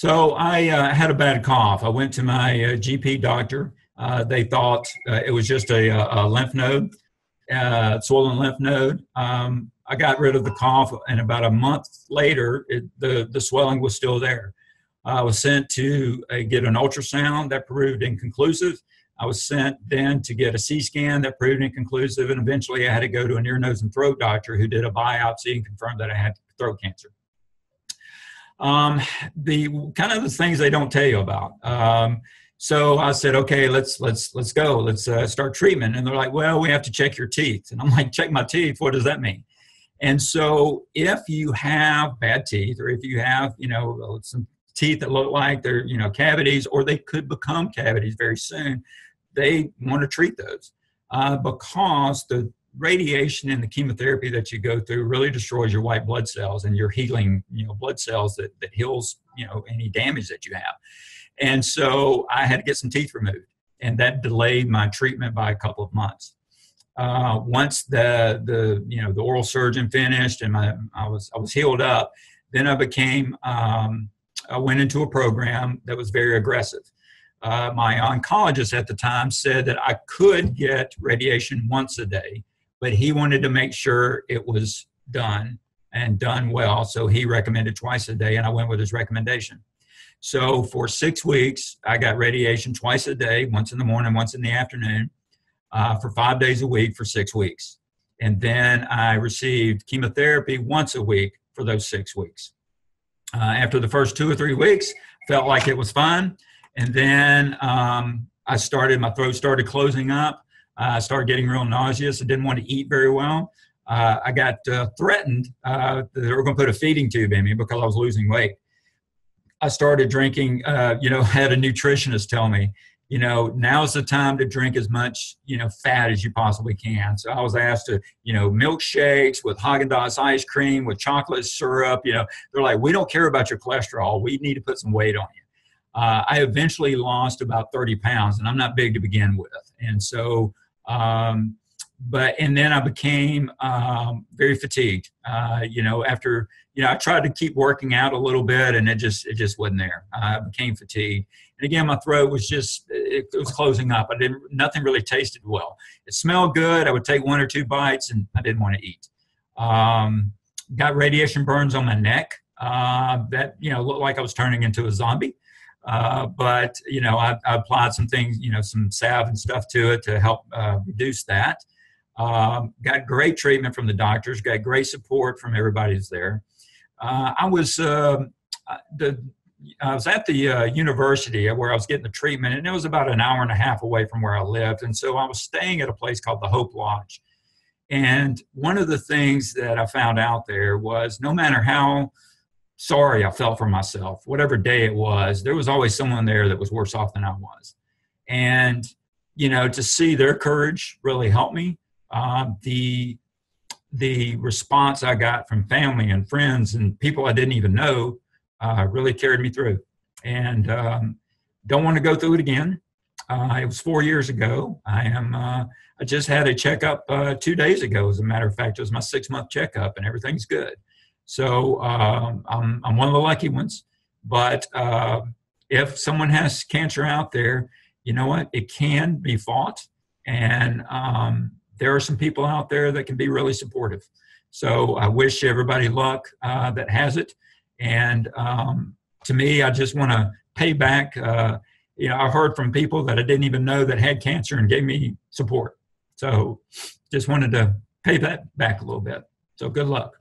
So I had a bad cough. I went to my GP doctor. They thought it was just a lymph node, swollen lymph node. I got rid of the cough, and about a month later, the swelling was still there. I was sent to get an ultrasound that proved inconclusive. I was sent then to get a C scan that proved inconclusive, and eventually I had to go to an ear, nose, and throat doctor who did a biopsy and confirmed that I had throat cancer. The kind of the things they don't tell you about. So I said, okay, let's go. Let's start treatment. And they're like, well, we have to check your teeth. And I'm like, check my teeth? What does that mean? And so if you have bad teeth, or if you have, some teeth that look like they're, cavities, or they could become cavities very soon, they want to treat those because the radiation and the chemotherapy that you go through really destroys your white blood cells and your healing, blood cells that heals, any damage that you have. And so I had to get some teeth removed, and that delayed my treatment by a couple of months. Once the oral surgeon finished and I was healed up, then I went into a program that was very aggressive. My oncologist at the time said that I could get radiation once a day, but he wanted to make sure it was done and done well. So he recommended twice a day, and I went with his recommendation. So for 6 weeks, I got radiation twice a day, once in the morning, once in the afternoon, for 5 days a week for 6 weeks. And then I received chemotherapy once a week for those 6 weeks. After the first 2 or 3 weeks, felt like it was fine. And then my throat started closing up. I started getting real nauseous. I didn't want to eat very well. I got threatened that they were going to put a feeding tube in me because I was losing weight. I started drinking, had a nutritionist tell me, now's the time to drink as much, fat as you possibly can. So I was asked to, milkshakes with Haagen-Dazs ice cream, with chocolate syrup, they're like, we don't care about your cholesterol. We need to put some weight on you. I eventually lost about 30 pounds, and I'm not big to begin with. And so, and then I became very fatigued. After I tried to keep working out a little bit, and it just wasn't there. I became fatigued, and again, my throat was it was closing up. Nothing really tasted well. It smelled good. I would take 1 or 2 bites, and I didn't want to eat. Got radiation burns on my neck that looked like I was turning into a zombie. But I applied some things, some salve and stuff to it to help reduce that. Got great treatment from the doctors, got great support from everybody who's there. I was at the university where I was getting the treatment, and it was about an hour and a half away from where I lived. And so I was staying at a place called the Hope Lodge. And one of the things that I found out there was no matter how sorry I felt for myself, whatever day it was, there was always someone there that was worse off than I was. And, to see their courage really helped me. The response I got from family and friends and people I didn't even know really carried me through. And don't want to go through it again. It was 4 years ago. I just had a checkup 2 days ago. As a matter of fact, it was my 6-month checkup, and everything's good. So I'm one of the lucky ones. But if someone has cancer out there, you know what? It can be fought. And there are some people out there that can be really supportive. So I wish everybody luck that has it. And to me, I just want to pay back. I heard from people that I didn't even know that had cancer and gave me support. So just wanted to pay that back a little bit. So good luck.